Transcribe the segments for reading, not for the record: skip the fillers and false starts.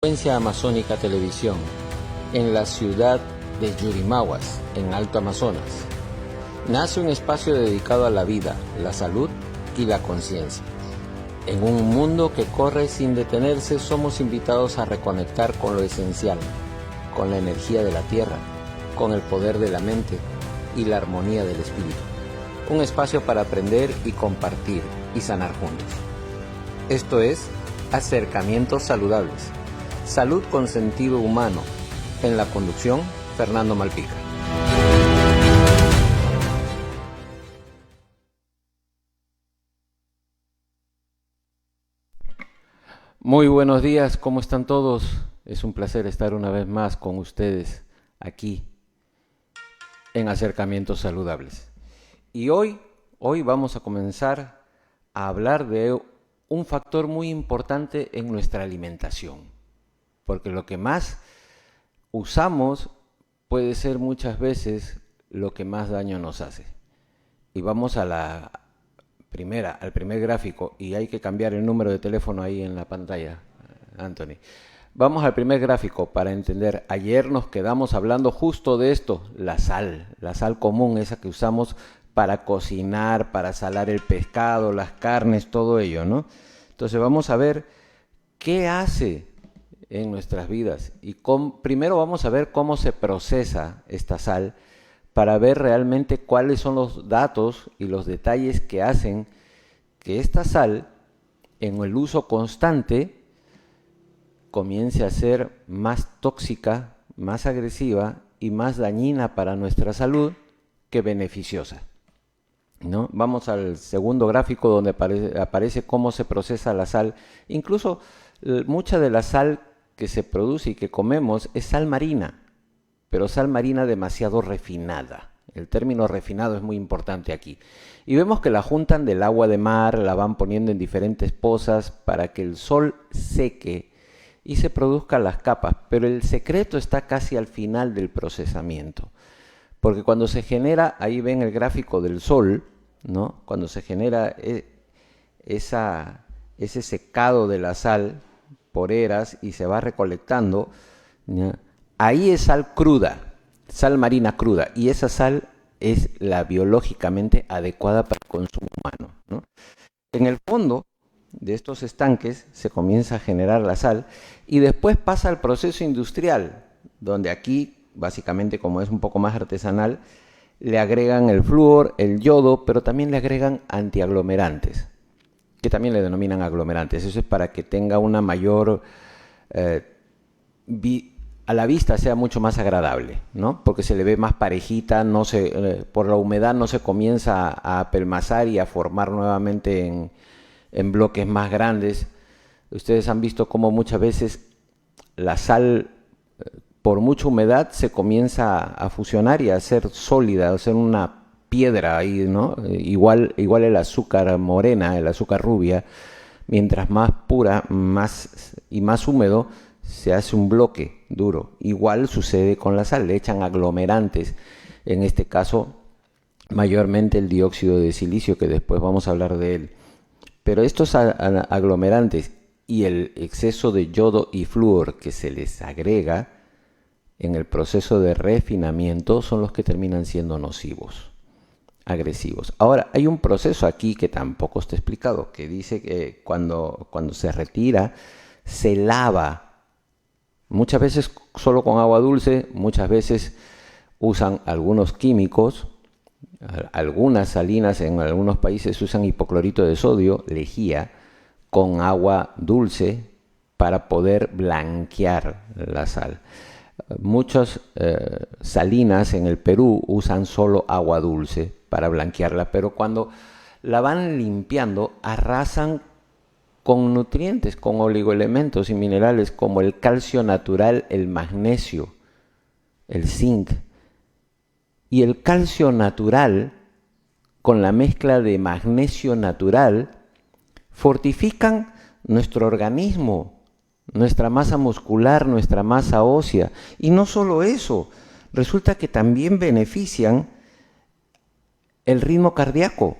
Frecuencia Amazónica Televisión, en la ciudad de Yurimaguas, en Alto Amazonas, nace un espacio dedicado a la vida, la salud y la conciencia. En un mundo que corre sin detenerse, somos invitados a reconectar con lo esencial, con la energía de la tierra, con el poder de la mente y la armonía del espíritu. Un espacio para aprender y compartir y sanar juntos. Esto es Acercamientos Saludables. Salud con sentido humano. En la conducción, Fernando Malpica. Muy buenos días, ¿cómo están todos? Es un placer estar una vez más con ustedes aquí en Acercamientos Saludables. Y hoy vamos a comenzar a hablar de un factor muy importante en nuestra alimentación. Porque lo que más usamos puede ser muchas veces lo que más daño nos hace. Y vamos a al primer gráfico, y hay que cambiar el número de teléfono ahí en la pantalla, Anthony. Vamos al primer gráfico para entender. Ayer nos quedamos hablando justo de esto, la sal común, esa que usamos para cocinar, para salar el pescado, las carnes, todo ello, ¿no? Entonces vamos a ver qué hace en nuestras vidas y primero vamos a ver cómo se procesa esta sal para ver realmente cuáles son los datos y los detalles que hacen que esta sal en el uso constante comience a ser más tóxica, más agresiva y más dañina para nuestra salud que beneficiosa, ¿no? Vamos al segundo gráfico donde aparece cómo se procesa la sal. Incluso mucha de la sal que se produce y que comemos es sal marina, pero sal marina demasiado refinada. El término refinado es muy importante aquí. Y vemos que la juntan del agua de mar, la van poniendo en diferentes pozas para que el sol seque y se produzcan las capas. Pero el secreto está casi al final del procesamiento. Porque cuando se genera, ahí ven el gráfico del sol, ¿no? Cuando se genera ese secado de la sal por eras y se va recolectando, ¿ya? Ahí es sal cruda, sal marina cruda, y esa sal es la biológicamente adecuada para el consumo humano, ¿no? En el fondo de estos estanques se comienza a generar la sal y después pasa al proceso industrial, donde aquí, básicamente como es un poco más artesanal, le agregan el flúor, el yodo, pero también le agregan antiaglomerantes, que también le denominan aglomerantes. Eso es para que tenga una mayor, a la vista sea mucho más agradable, ¿no? Porque se le ve más parejita, por la humedad no se comienza a apelmazar y a formar nuevamente en bloques más grandes. Ustedes han visto cómo muchas veces la sal, por mucha humedad, se comienza a fusionar y a ser sólida, a ser una piedra ahí, ¿no? Igual el azúcar morena, el azúcar rubia, mientras más pura más húmedo, se hace un bloque duro. Igual sucede con la sal, le echan aglomerantes, en este caso mayormente el dióxido de silicio, que después vamos a hablar de él. Pero estos aglomerantes y el exceso de yodo y flúor que se les agrega en el proceso de refinamiento son los que terminan siendo nocivos, agresivos. Ahora, hay un proceso aquí que tampoco está explicado, que dice que cuando se retira, se lava, muchas veces solo con agua dulce, muchas veces usan algunos químicos, algunas salinas en algunos países usan hipoclorito de sodio, lejía, con agua dulce para poder blanquear la sal. Muchas salinas en el Perú usan solo agua dulce para blanquearla, pero cuando la van limpiando arrasan con nutrientes, con oligoelementos y minerales como el calcio natural, el magnesio, el zinc. Y el calcio natural con la mezcla de magnesio natural fortifican nuestro organismo, nuestra masa muscular, nuestra masa ósea. Y no solo eso, resulta que también benefician el ritmo cardíaco.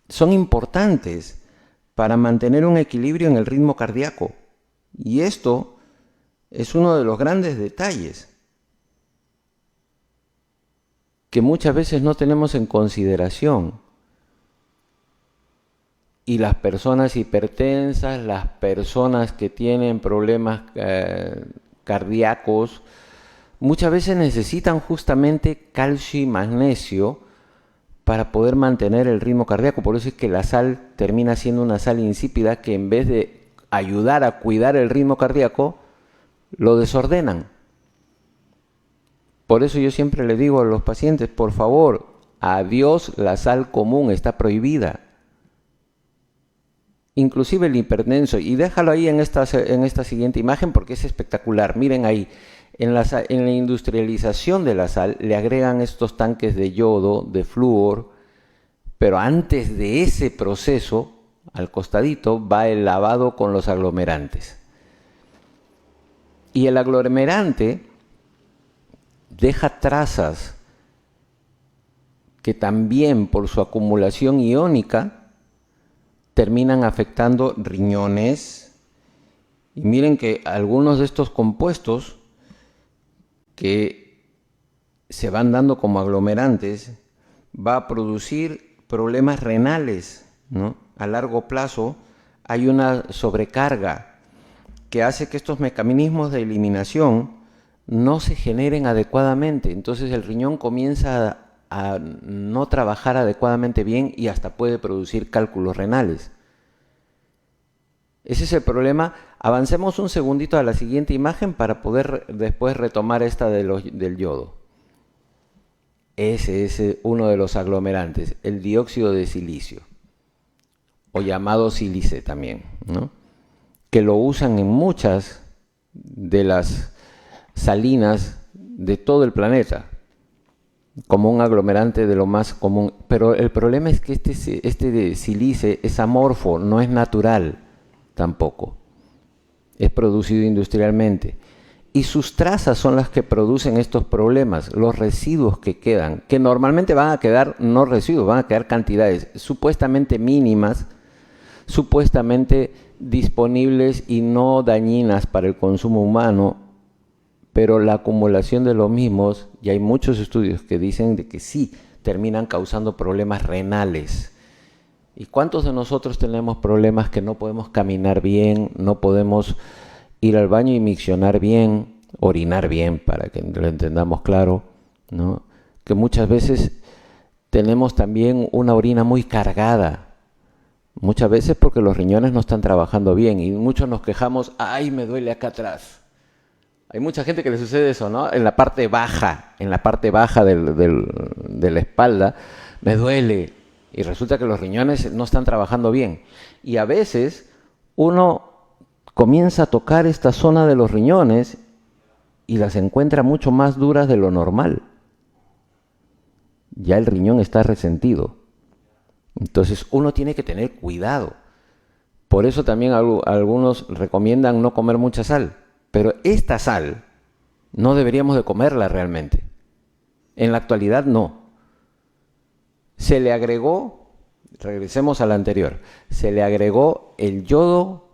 Son importantes para mantener un equilibrio en el ritmo cardíaco. Y esto es uno de los grandes detalles que muchas veces no tenemos en consideración. Y las personas hipertensas, las personas que tienen problemas cardíacos, muchas veces necesitan justamente calcio y magnesio para poder mantener el ritmo cardíaco. Por eso es que la sal termina siendo una sal insípida que en vez de ayudar a cuidar el ritmo cardíaco, lo desordenan. Por eso yo siempre le digo a los pacientes, por favor, adiós la sal común, está prohibida. Inclusive el hipertenso, y déjalo ahí en esta siguiente imagen porque es espectacular. Miren ahí, en la industrialización de la sal le agregan estos tanques de yodo, de flúor, pero antes de ese proceso, al costadito, va el lavado con los aglomerantes. Y el aglomerante deja trazas que también por su acumulación iónica terminan afectando riñones. Y miren que algunos de estos compuestos que se van dando como aglomerantes va a producir problemas renales, ¿no? A largo plazo hay una sobrecarga que hace que estos mecanismos de eliminación no se generen adecuadamente. Entonces el riñón comienza a no trabajar adecuadamente bien y hasta puede producir cálculos renales. Ese es el problema. Avancemos un segundito a la siguiente imagen para poder después retomar esta del yodo. Ese es uno de los aglomerantes, el dióxido de silicio, o llamado sílice también, ¿no? Que lo usan en muchas de las salinas de todo el planeta como un aglomerante de lo más común. Pero el problema es que este de sílice es amorfo, no es natural tampoco. Es producido industrialmente. Y sus trazas son las que producen estos problemas, los residuos que quedan, que normalmente van a quedar, no residuos, van a quedar cantidades supuestamente mínimas, supuestamente disponibles y no dañinas para el consumo humano, pero la acumulación de los mismos, y hay muchos estudios que dicen de que sí, terminan causando problemas renales. ¿Y cuántos de nosotros tenemos problemas que no podemos caminar bien, no podemos ir al baño y miccionar bien, orinar bien, para que lo entendamos claro, ¿no? Que muchas veces tenemos también una orina muy cargada, muchas veces porque los riñones no están trabajando bien y muchos nos quejamos, ¡ay, me duele acá atrás! Hay mucha gente que le sucede eso, ¿no? En la parte baja de la espalda, me duele. Y resulta que los riñones no están trabajando bien. Y a veces uno comienza a tocar esta zona de los riñones y las encuentra mucho más duras de lo normal. Ya el riñón está resentido. Entonces uno tiene que tener cuidado. Por eso también algunos recomiendan no comer mucha sal. Pero esta sal no deberíamos de comerla realmente. En la actualidad no. Se le agregó, regresemos a la anterior, se le agregó el yodo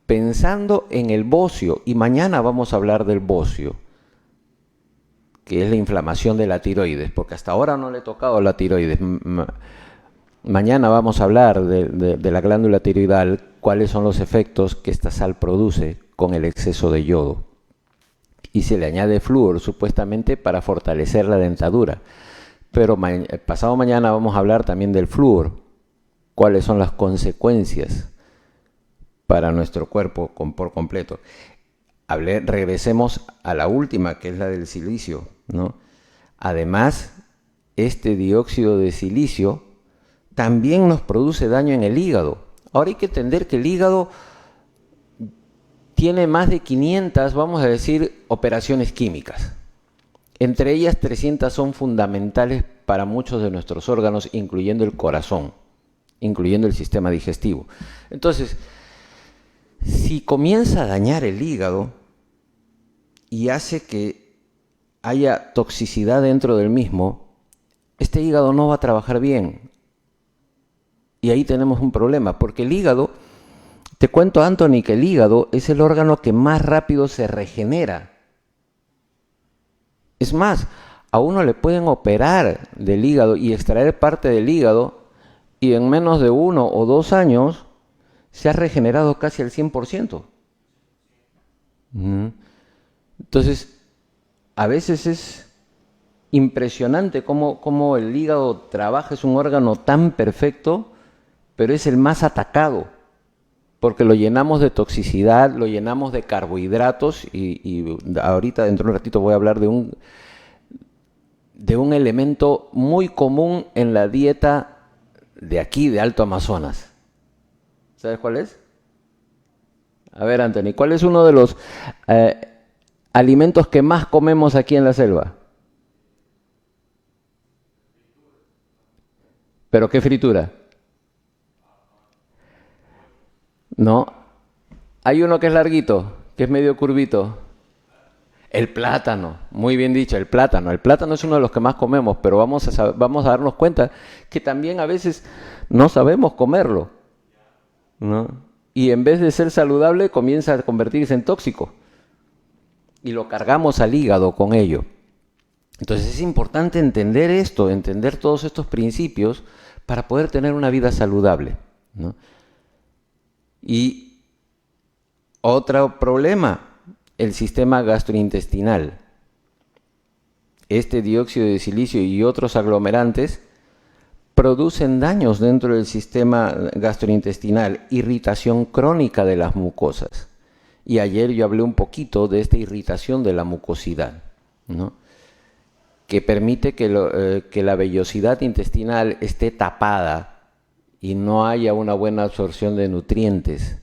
pensando en el bocio. Y mañana vamos a hablar del bocio, que es la inflamación de la tiroides, porque hasta ahora no le he tocado la tiroides. Mañana vamos a hablar de la glándula tiroidal, cuáles son los efectos que esta sal produce con el exceso de yodo. Y se le añade flúor supuestamente para fortalecer la dentadura. Pero pasado mañana vamos a hablar también del flúor, cuáles son las consecuencias para nuestro cuerpo por completo. Regresemos a la última, que es la del silicio, ¿no? Además, este dióxido de silicio también nos produce daño en el hígado. Ahora hay que entender que el hígado tiene más de 500, vamos a decir, operaciones químicas. Entre ellas 300 son fundamentales para muchos de nuestros órganos, incluyendo el corazón, incluyendo el sistema digestivo. Entonces, si comienza a dañar el hígado y hace que haya toxicidad dentro del mismo, este hígado no va a trabajar bien. Y ahí tenemos un problema, porque el hígado Te cuento, Anthony, que el hígado es el órgano que más rápido se regenera. Es más, a uno le pueden operar del hígado y extraer parte del hígado y en menos de 1 o 2 años se ha regenerado casi al 100%. Entonces, a veces es impresionante cómo el hígado trabaja, es un órgano tan perfecto, pero es el más atacado, porque lo llenamos de toxicidad, lo llenamos de carbohidratos y ahorita dentro de un ratito voy a hablar de un elemento muy común en la dieta de aquí, de Alto Amazonas. ¿Sabes cuál es? A ver, Anthony, ¿cuál es uno de los alimentos que más comemos aquí en la selva? ¿Pero qué fritura? No. Hay uno que es larguito, que es medio curvito. El plátano, muy bien dicho, el plátano. El plátano es uno de los que más comemos, pero vamos a darnos cuenta que también a veces no sabemos comerlo, ¿no? Y en vez de ser saludable, comienza a convertirse en tóxico. Y lo cargamos al hígado con ello. Entonces es importante entender esto, entender todos estos principios para poder tener una vida saludable, ¿no? Y otro problema, el sistema gastrointestinal. Este dióxido de silicio y otros aglomerantes producen daños dentro del sistema gastrointestinal, irritación crónica de las mucosas. Y ayer yo hablé un poquito de esta irritación de la mucosidad, ¿no? Que permite que la vellosidad intestinal esté tapada y no haya una buena absorción de nutrientes,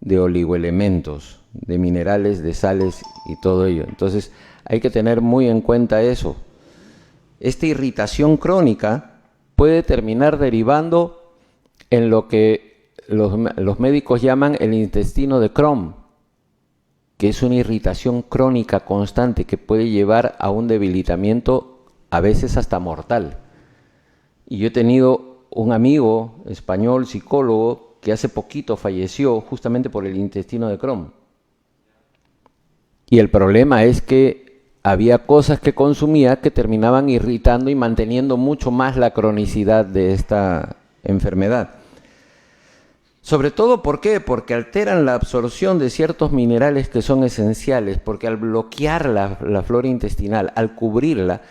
de oligoelementos, de minerales, de sales y todo ello. Entonces hay que tener muy en cuenta eso. Esta irritación crónica puede terminar derivando en lo que los médicos llaman el intestino de Crohn, que es una irritación crónica constante que puede llevar a un debilitamiento a veces hasta mortal. Y yo he tenido un amigo español, psicólogo, que hace poquito falleció justamente por el intestino de Crohn. Y el problema es que había cosas que consumía que terminaban irritando y manteniendo mucho más la cronicidad de esta enfermedad. Sobre todo, ¿por qué? Porque alteran la absorción de ciertos minerales que son esenciales, porque al bloquear la flora intestinal, al cubrirla,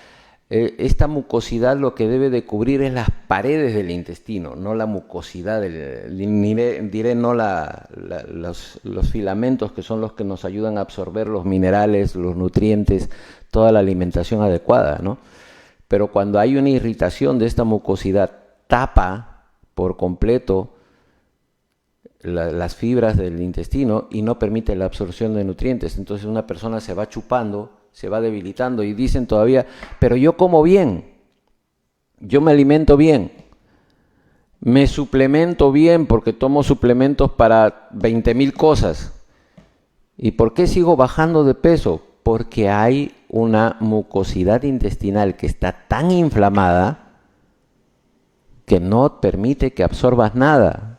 esta mucosidad lo que debe de cubrir es las paredes del intestino, no la mucosidad, diré no los filamentos que son los que nos ayudan a absorber los minerales, los nutrientes, toda la alimentación adecuada, ¿no? Pero cuando hay una irritación de esta mucosidad, tapa por completo las fibras del intestino y no permite la absorción de nutrientes. Entonces una persona se va chupando, se va debilitando y dicen todavía, pero yo como bien, yo me alimento bien, me suplemento bien porque tomo suplementos para 20,000 cosas. ¿Y por qué sigo bajando de peso? Porque hay una mucosidad intestinal que está tan inflamada que no permite que absorbas nada.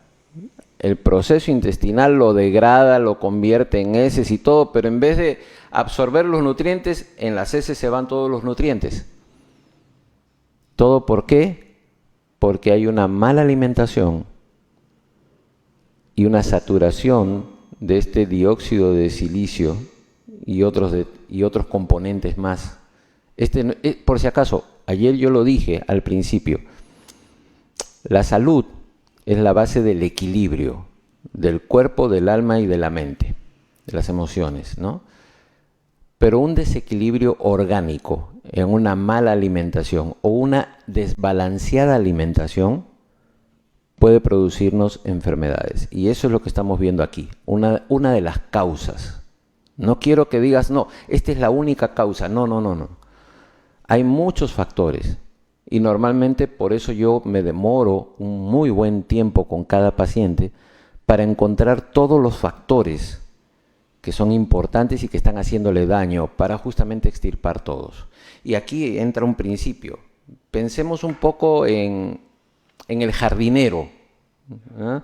El proceso intestinal lo degrada, lo convierte en heces y todo, pero en vez de absorber los nutrientes, en las heces se van todos los nutrientes. ¿Todo por qué? Porque hay una mala alimentación y una saturación de este dióxido de silicio y otros componentes más. Por si acaso, ayer yo lo dije al principio, la salud es la base del equilibrio del cuerpo, del alma y de la mente, de las emociones, ¿no? Pero un desequilibrio orgánico en una mala alimentación o una desbalanceada alimentación puede producirnos enfermedades. Y eso es lo que estamos viendo aquí, una de las causas. No quiero que digas, no, esta es la única causa. No, no, no, no. Hay muchos factores. Y normalmente por eso yo me demoro un muy buen tiempo con cada paciente para encontrar todos los factores que son importantes y que están haciéndole daño para justamente extirpar todos. Y aquí entra un principio. Pensemos un poco en el jardinero, ¿eh?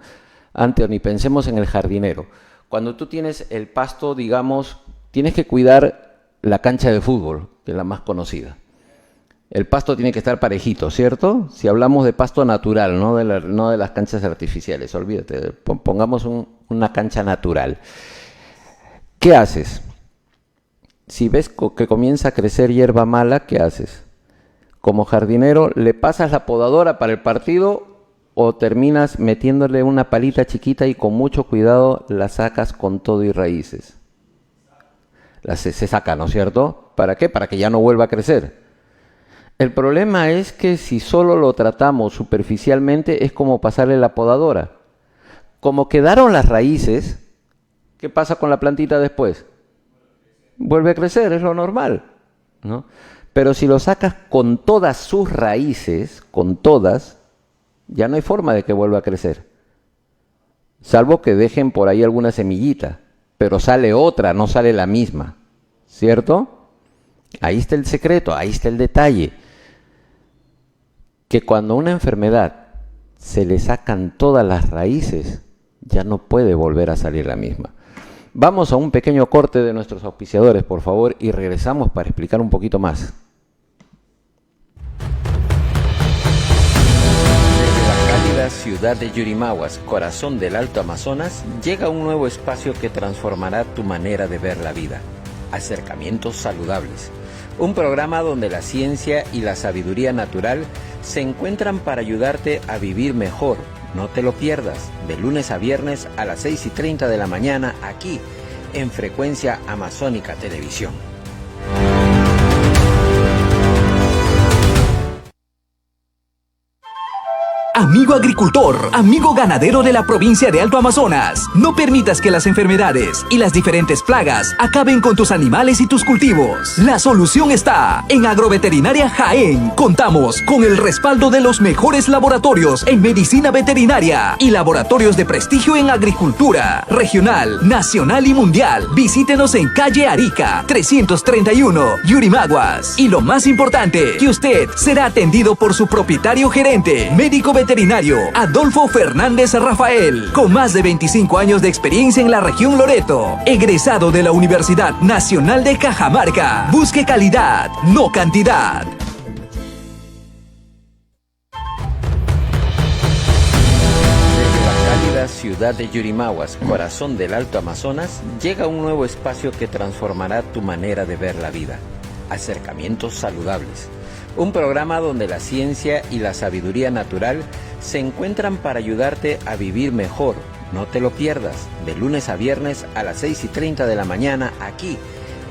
Anthony, pensemos en el jardinero. Cuando tú tienes el pasto, digamos, tienes que cuidar la cancha de fútbol, que es la más conocida. El pasto tiene que estar parejito, ¿cierto? Si hablamos de pasto natural, no de las canchas artificiales, olvídate, pongamos una cancha natural. ¿Qué haces? Si ves que comienza a crecer hierba mala, ¿qué haces? Como jardinero, ¿le pasas la podadora para el partido o terminas metiéndole una palita chiquita y con mucho cuidado la sacas con todo y raíces? Se saca, ¿no es cierto? ¿Para qué? Para que ya no vuelva a crecer. El problema es que si solo lo tratamos superficialmente es como pasarle la podadora. Como quedaron las raíces, ¿qué pasa con la plantita después? Vuelve a crecer, es lo normal, ¿no? Pero si lo sacas con todas sus raíces, con todas, ya no hay forma de que vuelva a crecer. Salvo que dejen por ahí alguna semillita, pero sale otra, no sale la misma, ¿cierto? Ahí está el secreto, ahí está el detalle. Que cuando a una enfermedad se le sacan todas las raíces, ya no puede volver a salir la misma. Vamos a un pequeño corte de nuestros auspiciadores, por favor, y regresamos para explicar un poquito más. Desde la cálida ciudad de Yurimaguas, corazón del Alto Amazonas, llega un nuevo espacio que transformará tu manera de ver la vida. Acercamientos saludables. Un programa donde la ciencia y la sabiduría natural se encuentran para ayudarte a vivir mejor. No te lo pierdas, de lunes a viernes a las 6:30 de la mañana, aquí, en Frecuencia Amazónica Televisión. Amigo agricultor, amigo ganadero de la provincia de Alto Amazonas, no permitas que las enfermedades y las diferentes plagas acaben con tus animales y tus cultivos. La solución está en Agroveterinaria Jaén. Contamos con el respaldo de los mejores laboratorios en medicina veterinaria y laboratorios de prestigio en agricultura, regional, nacional y mundial. Visítenos en calle Arica, 331, Yurimaguas. Y lo más importante, que usted será atendido por su propietario gerente, médico veterinario Adolfo Fernández Rafael, con más de 25 años de experiencia en la región Loreto, egresado de la Universidad Nacional de Cajamarca. Busque calidad, no cantidad. Desde la cálida ciudad de Yurimaguas, corazón del Alto Amazonas, llega un nuevo espacio que transformará tu manera de ver la vida. Acercamientos saludables. Un programa donde la ciencia y la sabiduría natural se encuentran para ayudarte a vivir mejor. No te lo pierdas, de lunes a viernes a las 6:30 de la mañana, aquí,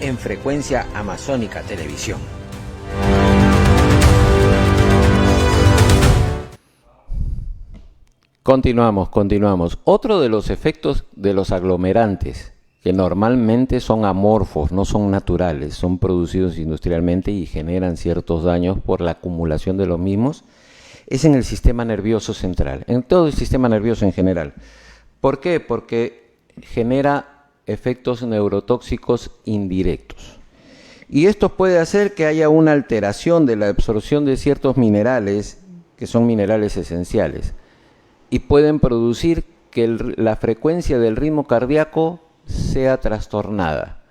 en Frecuencia Amazónica Televisión. Continuamos. Otro de los efectos de los aglomerantes, que normalmente son amorfos, no son naturales, son producidos industrialmente y generan ciertos daños por la acumulación de los mismos, es en el sistema nervioso central, en todo el sistema nervioso en general. ¿Por qué? Porque genera efectos neurotóxicos indirectos. Y esto puede hacer que haya una alteración de la absorción de ciertos minerales, que son minerales esenciales, y pueden producir que la frecuencia del ritmo cardíaco sea trastornada.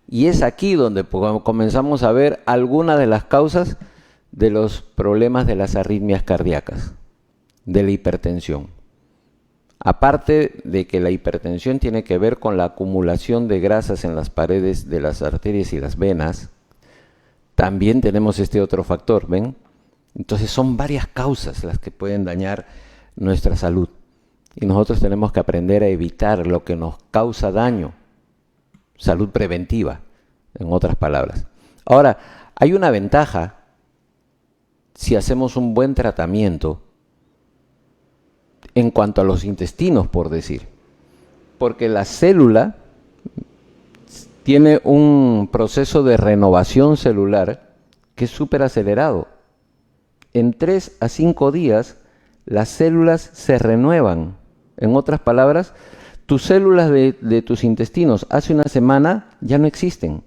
Y es aquí donde comenzamos a ver algunas de las causas de los problemas de las arritmias cardíacas, de la hipertensión. Aparte de que la hipertensión tiene que ver con la acumulación de grasas en las paredes de las arterias y las venas, también tenemos este otro factor, ¿ven? Entonces son varias causas las que pueden dañar nuestra salud. Y nosotros tenemos que aprender a evitar lo que nos causa daño. Salud preventiva, en otras palabras. Ahora, hay una ventaja si hacemos un buen tratamiento en cuanto a los intestinos, por decir. Porque la célula tiene un proceso de renovación celular que es súper acelerado. En 3 a 5 días, las células se renuevan. En otras palabras, tus células de tus intestinos hace una semana ya no existen.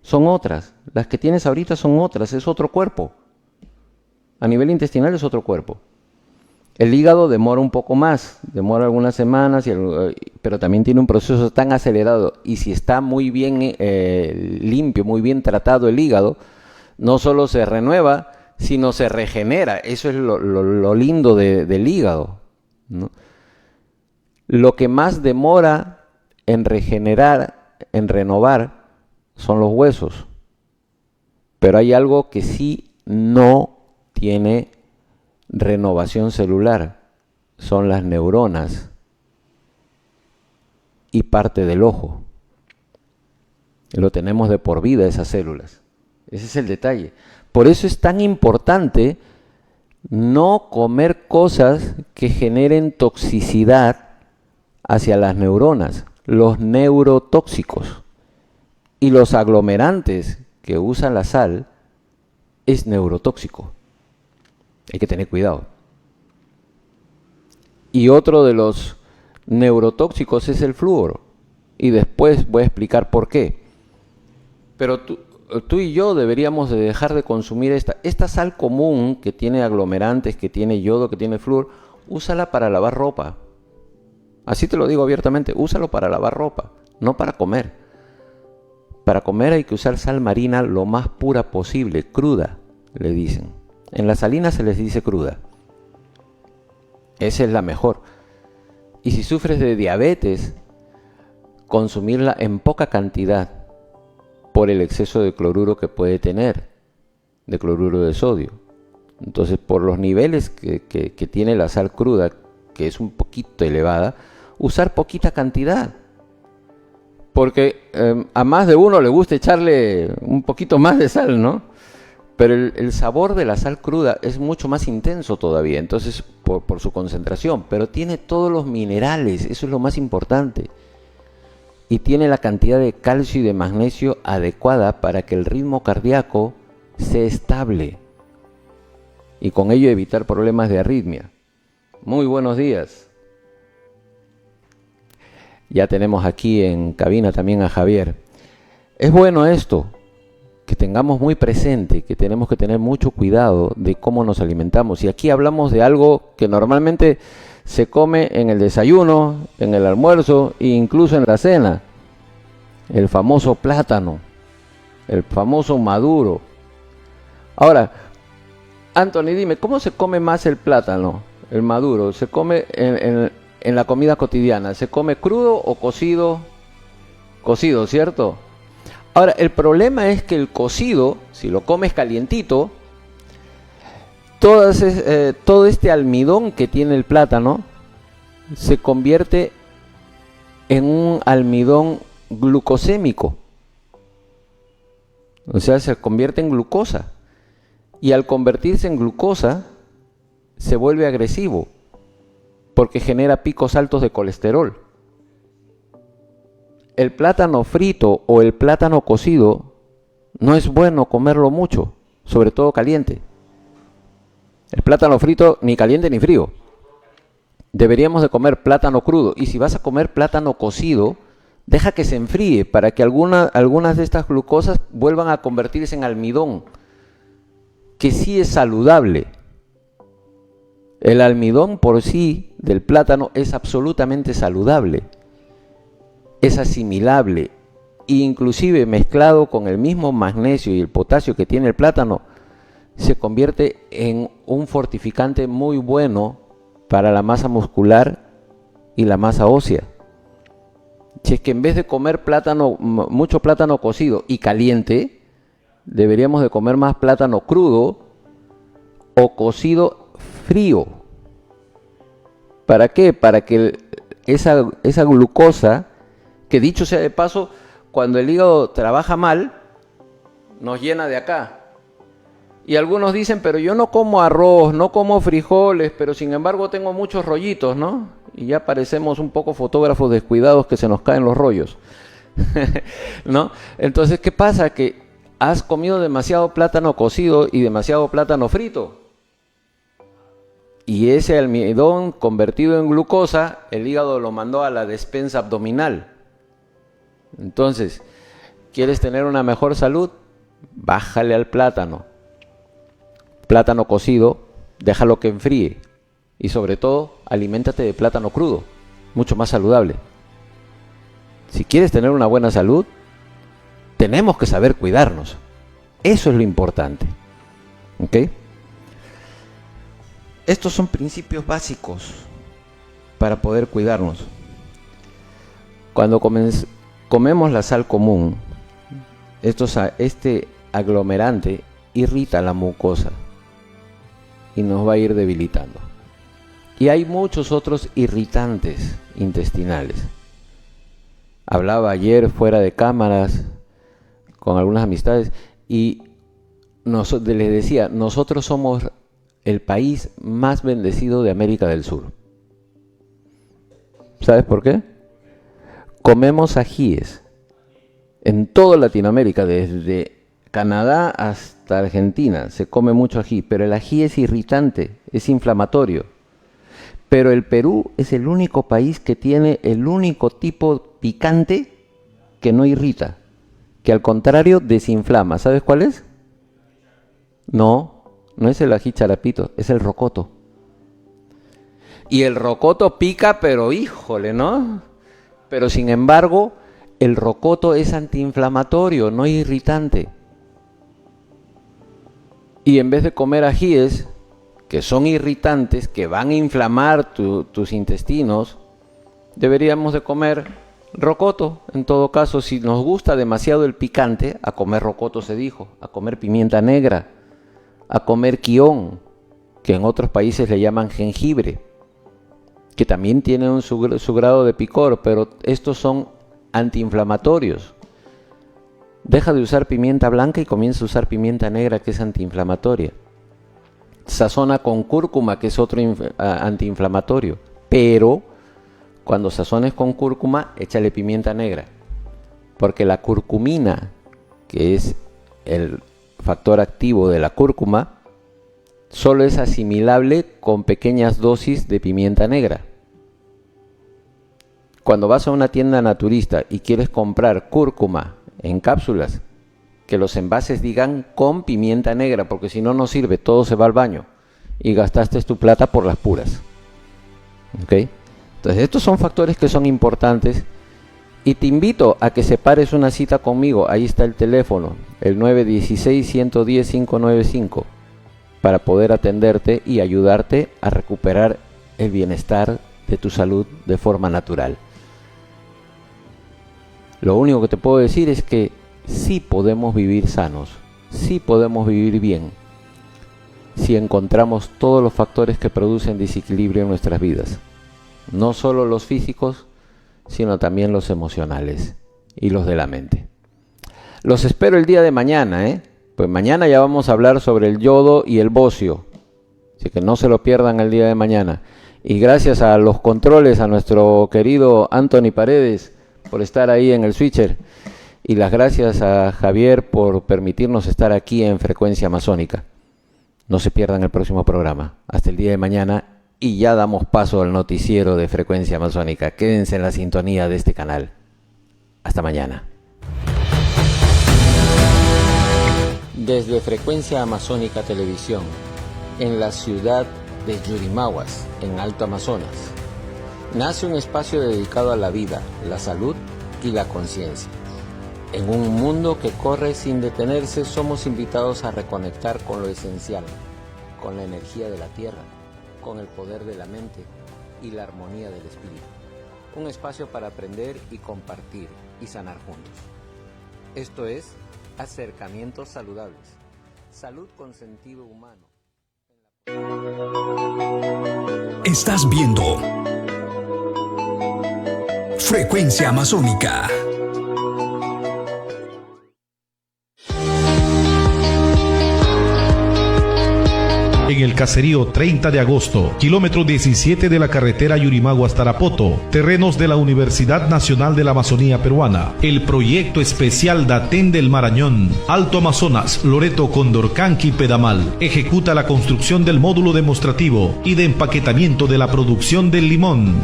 Son otras. Las que tienes ahorita son otras. Es otro cuerpo. A nivel intestinal es otro cuerpo. El hígado demora un poco más, demora algunas semanas, pero también tiene un proceso tan acelerado. Y si está muy bien limpio, muy bien tratado el hígado, no solo se renueva, sino se regenera. Eso es lo lindo del hígado, ¿no? Lo que más demora en regenerar, en renovar, son los huesos. Pero hay algo que sí no tiene renovación celular, son las neuronas y parte del ojo. Lo tenemos de por vida esas células. Ese es el detalle. Por eso es tan importante no comer cosas que generen toxicidad hacia las neuronas, los neurotóxicos. Y los aglomerantes que usa la sal es neurotóxico. Hay que tener cuidado. Y otro de los neurotóxicos es el flúor. Y después voy a explicar por qué. Pero tú y yo deberíamos de dejar de consumir esta sal común que tiene aglomerantes, que tiene yodo, que tiene flúor. Úsala para lavar ropa. Así te lo digo abiertamente. Úsalo para lavar ropa, no para comer. Para comer hay que usar sal marina lo más pura posible, cruda, le dicen. En las salinas se les dice cruda. Esa es la mejor. Y si sufres de diabetes, consumirla en poca cantidad por el exceso de cloruro que puede tener, de cloruro de sodio. Entonces, por los niveles que tiene la sal cruda, que es un poquito elevada, usar poquita cantidad. Porque a más de uno le gusta echarle un poquito más de sal, ¿no? Pero el sabor de la sal cruda es mucho más intenso todavía, entonces por su concentración, pero tiene todos los minerales, eso es lo más importante. Y tiene la cantidad de calcio y de magnesio adecuada para que el ritmo cardíaco sea estable y con ello evitar problemas de arritmia. Muy buenos días. Ya tenemos aquí en cabina también a Javier. Es bueno esto, que tengamos muy presente, que tenemos que tener mucho cuidado de cómo nos alimentamos. Y aquí hablamos de algo que normalmente se come en el desayuno, en el almuerzo e incluso en la cena. El famoso plátano, el famoso maduro. Ahora, Anthony, dime, ¿cómo se come más el plátano, el maduro? ¿Se come en la comida cotidiana? ¿Se come crudo o cocido? Cocido, ¿cierto? Ahora, el problema es que el cocido, si lo comes calientito, todo este almidón que tiene el plátano se convierte en un almidón glucosémico. O sea, se convierte en glucosa. Y al convertirse en glucosa, se vuelve agresivo, porque genera picos altos de colesterol. El plátano frito o el plátano cocido no es bueno comerlo mucho, sobre todo caliente. El plátano frito ni caliente ni frío. Deberíamos de comer plátano crudo. Y si vas a comer plátano cocido, deja que se enfríe para que algunas de estas glucosas vuelvan a convertirse en almidón, que sí es saludable. El almidón por sí del plátano es absolutamente saludable. Es asimilable, e inclusive mezclado con el mismo magnesio y el potasio que tiene el plátano, se convierte en un fortificante muy bueno para la masa muscular y la masa ósea. Si es que en vez de comer mucho plátano cocido y caliente, deberíamos de comer más plátano crudo o cocido frío. ¿Para qué? Para que esa glucosa, que dicho sea de paso, cuando el hígado trabaja mal, nos llena de acá. Y algunos dicen, pero yo no como arroz, no como frijoles, pero sin embargo tengo muchos rollitos, ¿no? Y ya parecemos un poco fotógrafos descuidados que se nos caen los rollos, ¿no? Entonces, ¿qué pasa? Que has comido demasiado plátano cocido y demasiado plátano frito. Y ese almidón convertido en glucosa, el hígado lo mandó a la despensa abdominal. Entonces, ¿quieres tener una mejor salud? Bájale al plátano. Plátano cocido, déjalo que enfríe. Y sobre todo, aliméntate de plátano crudo, mucho más saludable. Si quieres tener una buena salud, tenemos que saber cuidarnos. Eso es lo importante. ¿Ok? Estos son principios básicos para poder cuidarnos. Cuando comemos la sal común, este aglomerante irrita la mucosa y nos va a ir debilitando. Y hay muchos otros irritantes intestinales. Hablaba ayer fuera de cámaras con algunas amistades y les decía, nosotros somos el país más bendecido de América del Sur. ¿Sabes por qué? Comemos ajíes. En toda Latinoamérica, desde Canadá hasta Argentina, se come mucho ají, pero el ají es irritante, es inflamatorio. Pero el Perú es el único país que tiene el único tipo picante que no irrita, que al contrario desinflama. ¿Sabes cuál es? No es el ají charapito, es el rocoto. Y el rocoto pica, pero híjole, ¿no? Pero sin embargo, el rocoto es antiinflamatorio, no irritante. Y en vez de comer ajíes, que son irritantes, que van a inflamar tus intestinos, deberíamos de comer rocoto. En todo caso, si nos gusta demasiado el picante, a comer rocoto se dijo, a comer pimienta negra, a comer quión, que en otros países le llaman jengibre, que también tienen su grado de picor, pero estos son antiinflamatorios. Deja de usar pimienta blanca y comienza a usar pimienta negra, que es antiinflamatoria. Sazona con cúrcuma, que es otro antiinflamatorio, pero cuando sazones con cúrcuma, échale pimienta negra, porque la curcumina, que es el factor activo de la cúrcuma, solo es asimilable con pequeñas dosis de pimienta negra. Cuando vas a una tienda naturista y quieres comprar cúrcuma en cápsulas, que los envases digan con pimienta negra, porque si no, no sirve, todo se va al baño y gastaste tu plata por las puras. ¿Ok? Entonces estos son factores que son importantes y te invito a que separes una cita conmigo. Ahí está el teléfono, el 916-110-595, para poder atenderte y ayudarte a recuperar el bienestar de tu salud de forma natural. Lo único que te puedo decir es que sí podemos vivir sanos, sí podemos vivir bien, si encontramos todos los factores que producen desequilibrio en nuestras vidas. No solo los físicos, sino también los emocionales y los de la mente. Los espero el día de mañana, Pues mañana ya vamos a hablar sobre el yodo y el bocio, así que no se lo pierdan el día de mañana. Y gracias a los controles, a nuestro querido Anthony Paredes por estar ahí en el switcher, y las gracias a Javier por permitirnos estar aquí en Frecuencia Amazónica. No se pierdan el próximo programa. Hasta el día de mañana. Y ya damos paso al noticiero de Frecuencia Amazónica. Quédense en la sintonía de este canal. Hasta mañana. Desde Frecuencia Amazónica Televisión, en la ciudad de Yurimaguas, en Alto Amazonas, nace un espacio dedicado a la vida, la salud y la conciencia. En un mundo que corre sin detenerse, somos invitados a reconectar con lo esencial, con la energía de la tierra, con el poder de la mente y la armonía del espíritu. Un espacio para aprender y compartir y sanar juntos. Esto es Acercamientos Saludables. Salud con sentido humano. Estás viendo Frecuencia Amazónica. En el caserío 30 de agosto, kilómetro 17 de la carretera Yurimaguas-Tarapoto, terrenos de la Universidad Nacional de la Amazonía Peruana, el proyecto especial Datén del Marañón, Alto Amazonas, Loreto, Condorcanqui, Pedamal, ejecuta la construcción del módulo demostrativo y de empaquetamiento de la producción del limón.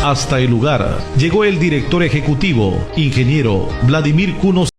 Hasta el lugar llegó el director ejecutivo, ingeniero Vladimir Cuno